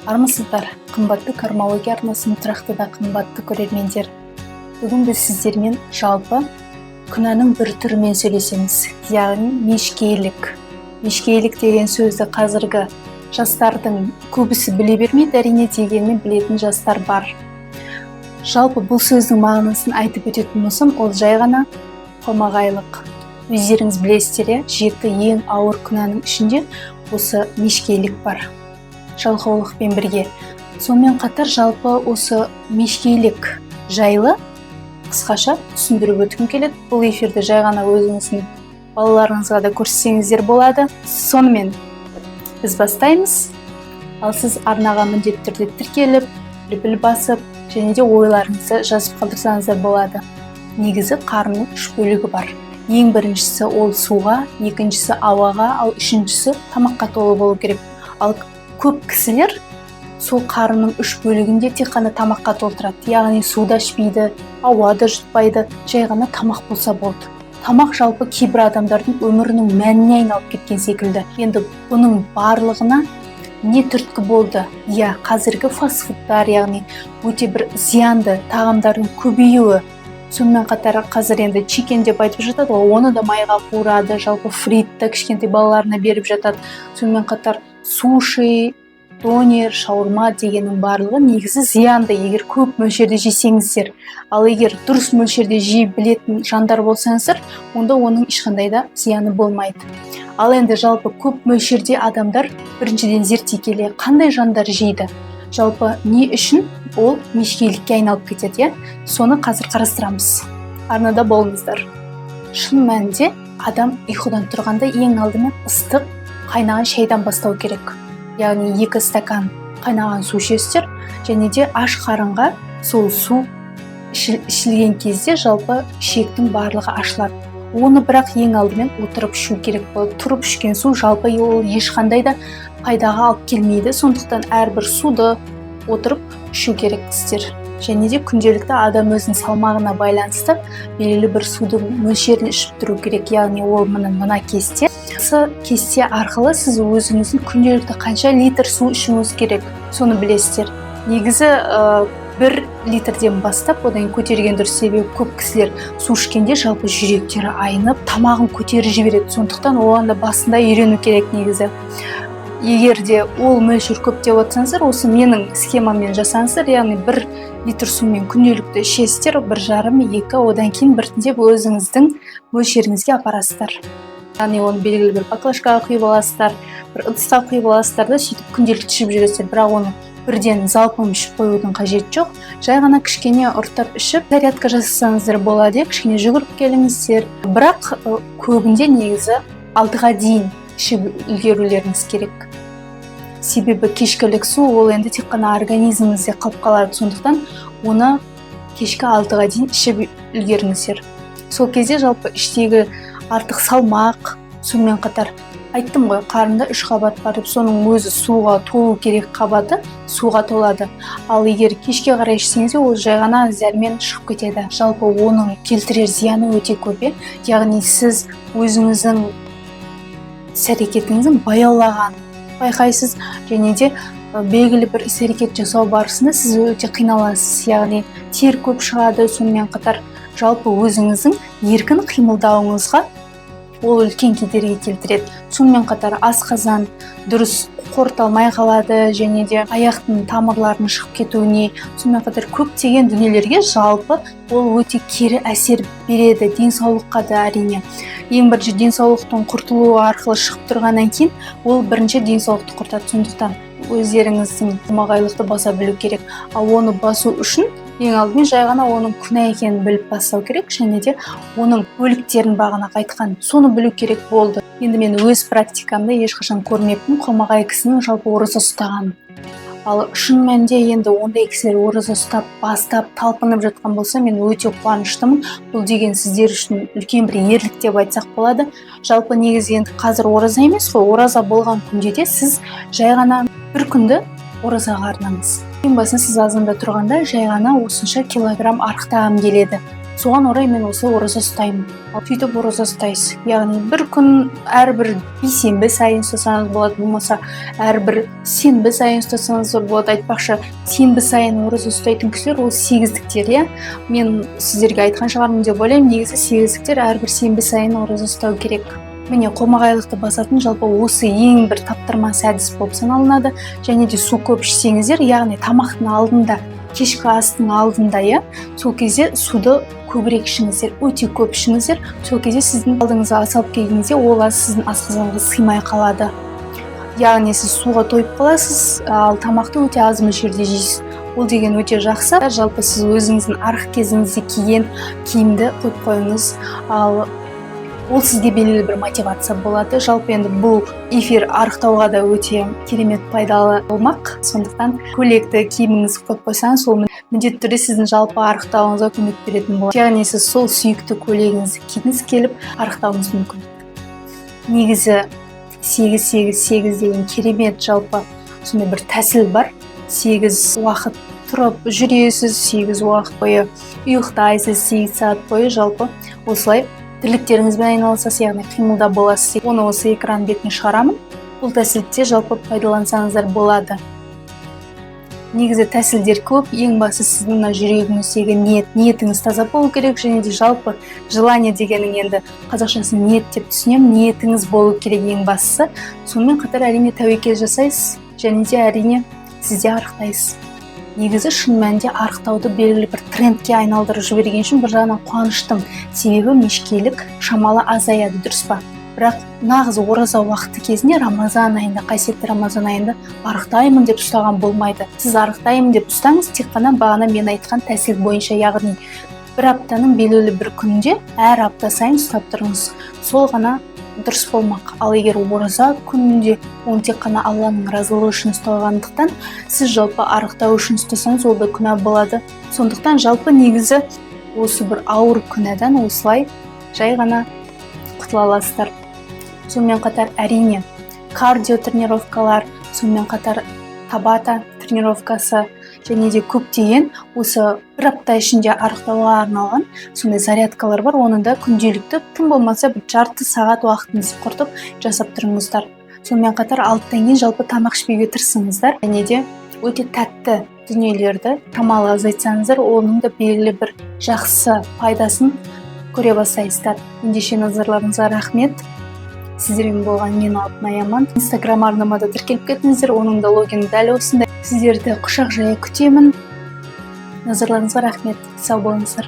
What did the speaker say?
Армысыздар, қымбатты кармология арнасының тұрақты да қымбатты көрермендер. Бүгін біз сіздермен жалпы күнәнің бір түрімен сөйлесеміз, яғни мешкейлік. Мешкейлік деген сөзді қазіргі жастардың көбісі біле бермейді, әрине дегенмен білетін жастар бар. Жалпы бұл сөздің мағынасын айтып өтетін болсам, ол жай ғана қомағайлық. Өздеріңіз білесіздер, жеті ең ауыр күнәнің ішінде осы мешкейлік бар. Жалқаулықпен бірге. Сонымен қатар жалпы осы мешкейлік жайлы қысқаша түсіндіріп өткім келеді. Бұл эфирді жай ғана өзіңіздің балаларыңызға да көрсетсеңіздер болады. Сонымен біз бастаймыз. Ал сіз арнаға міндетті түрде тіркеліп, лүпіл басып, және де ойларыңызды жазып қалдырсаңыздар болады. Негізі қарынның 3 бөлігі бар. Ең біріншісі ол суға, екіншісі ауаға, ал үшіншісі тамаққа толы болу керек. Ал көп кісілер сол қарынның 3 бөлігінде тек қана тамаққа толтырады. Яғни суда ішпейді, ауада жұтпайды, жай ғана тамақ болса болды. Тамақ жалпы кейбір адамдардың өмірінің мәніне айналып кеткен секілді. Енді бұның барлығына не түрткі болды? Қазіргі фастфудтар, яғни өте бір зиянды тағамдардың көбеюі. Сонымен қатар қазір енді чикен деп айтып жатады, оны да майға қуырады, жалпы фритті кішкентай балаларына беріп жатады. Сонымен қатар суши, донер, шаурма дегеннің барлығы негізі зиянды, егер көп мөлшерде жесеңіздер. Ал егер дұрыс мөлшерде жей білетін жандар болсаңыздар, онда оның ешқандай да зияны болмайды. Ал енді жалпы көп мөлшерде адамдар біріншіден зерттей келе қандай жандар жейді? Жалпы не үшін ол мешкейлікке айналып кетеді, соны қазір қарастырамыз. Арнада болыңыздар. Шын мәнінде адам ұйқыдан тұрғанда ең алдымен ыстық қайнаған шайдан бастау керек. Яғни 2 стакан қайнаған су ішесіздер, және де аш қарынға сол су ішілген кезде жалпы ішектің барлығы ашылады. Оны бірақ ең алдымен отырып ішу керек болады. Тұрып ішкен су жалпы ол ешқандай да пайдаға алып келмейді. Сондықтан әрбір суды отырып ішу керексіздер. Және де күнделікті адам өзінің салмағына байланысты белгілі бір судың мөлшерін ішіп тұру керек. Яғни ол мына кесте. Осы кесте арқылы сіз өзіңіздің күнделікті қанша литр су ішуіңіз керек, соны білесіздер. Негізі 1 литрден бастап одан көтерген дұрыс, себебі көп кісілер су ішкенде жалпы жүректері айнып, тамағын көтеріп жібереді. Сондықтан оған да басында үйрену керек негізі. Егер де ол мөлшер көп деп отырсаңыздар, осы менің схемаммен жасаңыздар, яғни 1 литр сумен күнделікті ішесіздер, 1,5-2, одан кейін біртіндеп өзіңіздің мөлшеріңізге апарасыздар. Яғни оны белгілі бір баклажкаға құйып аласыздар, бір ыдысқа құйып аласыздар да сөйтіп күнделікті ішіп жүресіздер. Бірақ оны бірден залпым ішіп қоюдың қажеті жоқ. Жай ғана кішкене ұрттап ішіп, зарядка жасасаңыздар болады, кішкене жүгіріп келіңіздер. Бірақ көбінде негізі 6-ға дейін ішіп үлгерулеріңіз керек. Себебі кешкілік су ол енді тек қана организміңізде қалып қалады. Сондықтан оны кешкі 6-ға дейін ішіп үлгеріңіздер. Сол кезде жалпы іштегі артық салмақ, сонымен қатар айттым ғой, қарында 3 қабат бар деп, соның өзі суға толу керек қабаты суға толады. Ал егер кешке қарай ішсеңіз, ол жай ғана зәрмен шығып кетеді. Жалпы оның келтірер зияны өте көп. Яғни сіз өзіңіздің іс-әрекетіңіздің баяулаған байқайсыз, және де белгілі бір іс-әрекет жасау барысында сіз өте қиналасыз. Яғни тер көп шығады, сонымен қатар жалпы өзіңіздің еркін қимылдауыңызға ол үлкен кедергі келтіреді. Сонымен қатар асқазан дұрыс қорыталмай қалады, және де аяқтың тамырларының шығып кетуіне, сонымен қатар көптеген дүниелерге жалпы ол өте кері әсер береді, денсаулыққа да әрине. Ең бірінші денсаулықтың құртылуы арқылы шығып тұрғаннан кейін ол бірінші денсаулықты құртады. Сондықтан өздеріңіздің қомағайлықты баса білу керек. Ал оны басу үшін ең алдымен жай ғана оның күнә екенін біліп бастау керек, және де оның бөліктерін бағана айтқан, соны білу керек болды. Енді мен өз практикамда ешқашан көрмеппін қомағай кісінің жалпы ораза ұстаған. Ал шын мәнінде енді ондай кісілер ораза ұстап, бастап, талпынып жатқан болса, мен өте қуаныштымын. Бұл деген сіздер үшін үлкен бір ерлік деп айтсақ болады. Жалпы негізі енді қазір ораза емес қой, ораза болған күнде де сіз жай ғана бір күнді оразаға арнаңыз. Ең басында сіз азанда тұрғанда жай ғана осынша килограмм арықтағым келеді. соған орай мен осы ораза ұстаймын. Сөйтіп ораза ұстайсыз. Яғни бір күн әрбір бейсенбі сайын ұстасаңыз болады, болмаса әрбір сенбі сайын ұстасаңыз болады. Айтпақшы, сенбі сайын ораза ұстайтын кісілер ол сегіздіктер, иә. Мен сіздерге айтқан шығармын деп ойлаймын. Негізі сегіздіктер әрбір сенбі сайын ораза ұстау керек. Міне, қомағайлықты басатын жалпы осы ең бір таптырмас әдіс болып саналынады. Және де су көп ішсеңіздер, яғни тамақтың алдында, кешкі астың алдында, иә, сол кезде суды көбірек ішіңіздер, өте көп ішіңіздер. Сол кезде сіздің алдыңызға ас алып келгеніңізде ол ас сіздің асқазаныңызға сыймай қалады. Яғни сіз суға тойып қаласыз, ал тамақты өте аз мөлшерде жейсіз. Ол деген өте жақсы. Жалпы сіз өзіңіздің арық кезіңізде киген киімді қойып қойыңыз, ал ол сізге белгілі бір мотивация болады. Жалпы енді бұл эфир арықтауға да өте керемет пайдалы болмақ. Сондықтан көйлекті киіміңізді қойып қойсаңыз, сол міндетті түрде сіздің жалпы арықтауыңызға көмек беретін болады. Яғни сіз сол сүйікті көйлегіңізді кигіңіз келіп арықтауыңыз мүмкін. Негізі 8-8-8 деген керемет жалпы сондай бір тәсіл бар. 8 уақыт тұрып жүресіз, 8 уақыт бойы ұйықтайсыз, 8 сағат бойы жалпы осылай тірліктеріңізбен айналысасыз, яғни қимылда боласыз. Оны осы экран бетіне шығарамын. Бұл тәсілде жалпы пайдалансаңыздар болады. Негізі тәсілдер көп. Ең басы сіздің жүрегіңіздегі ниетіңіз таза болу керек, және де жалпы желание дегенің енді қазақшасын ниет деп түсінемін. Ниетіңіз болу керек ең бастысы. Сонымен қатар әрине тәуекел жасайсыз, және де әрине сізде арықтайсыз. Негізі шын мәнінде арықтауды белгілі бір трендке айналдырып жіберген үшін бір жағынан қуаныштым. Себебі мешкейлік шамалы азаяды, дұрыс па? Бірақ нағыз ораза уақыты кезінде, Рамазан айында, қасиетті Рамазан айында арықтаймын деп ұстаған болмайды. Сіз арықтаймын деп ұстаңыз, тек қана бағана мен айтқан тәсіл бойынша, яғни бір аптаның белгілі бір күнінде әр апта сайын ұстап тұрыңыз. Сол ғана дұрыс болмақ. Ал егер ораза күнінде оны тек қана Алланың разылығы үшін ұсталғандықтан, сіз жалпы арықтау үшін ұстасаңыз, ол да күнә болады. Сондықтан жалпы негізі осы бір ауыр күнәдан осылай жай ғана құтыла аласыздар. Сонымен қатар әрине кардио тренировкалар, сонымен қатар табата тренировкасы, және де көптеген осы бір апта ішінде арықтауға арналған сондай зарядкалар бар. Оны да күнделікті, тым болмаса бір жарты сағат уақытыңызды құртып жасап тұрыңыздар. Сонымен қатар 6-тан кейін жалпы тамақ ішпеуге тырысыңыздар, және де өте тәтті дүниелерді шамалы азайтсаңыздар, оның да белгілі бір жақсы пайдасын көре бастайсыздар. Ендеше назарларыңызға рахмет. Сіздермен болған мен Алтын Аяман. Инстаграм арнамада тіркеліп кетіңіздер, оның да логині дәл осындай. Сіздерді құшақ жая күтемін. Назарларыңызға рахмет. Сау болыңыздар.